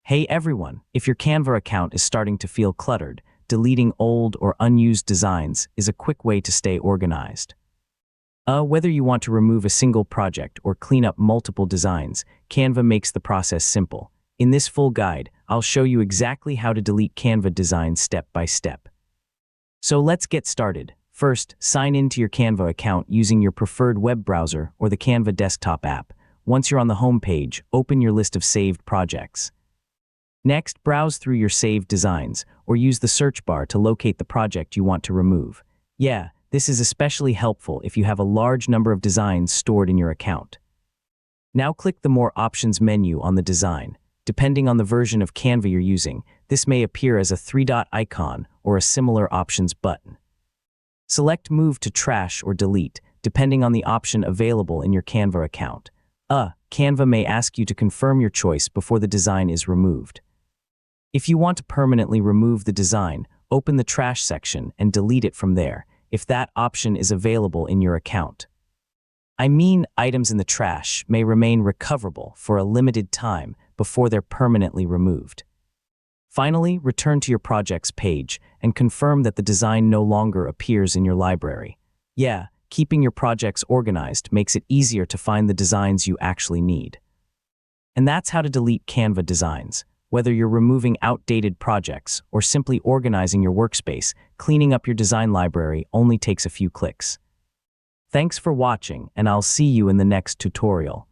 Hey everyone, if your Canva account is starting to feel cluttered, deleting old or unused designs is a quick way to stay organized. Whether you want to remove a single project or clean up multiple designs, Canva makes the process simple. In this full guide, I'll show you exactly how to delete Canva designs step by step. So let's get started. First, sign into your Canva account using your preferred web browser or the Canva desktop app. Once you're on the home page, open your list of saved projects. Next, browse through your saved designs, or use the search bar to locate the project you want to remove. This is especially helpful if you have a large number of designs stored in your account. Now click the More Options menu on the design. Depending on the version of Canva you're using, this may appear as a three-dot icon or a similar options button. Select Move to Trash or Delete, depending on the option available in your Canva account. Canva may ask you to confirm your choice before the design is removed. If you want to permanently remove the design, open the Trash section and delete it from there, if that option is available in your account. Items in the trash may remain recoverable for a limited time before they're permanently removed. Finally, return to your projects page and confirm that the design no longer appears in your library. Keeping your projects organized makes it easier to find the designs you actually need. And that's how to delete Canva designs. Whether you're removing outdated projects or simply organizing your workspace, cleaning up your design library only takes a few clicks. Thanks for watching, and I'll see you in the next tutorial.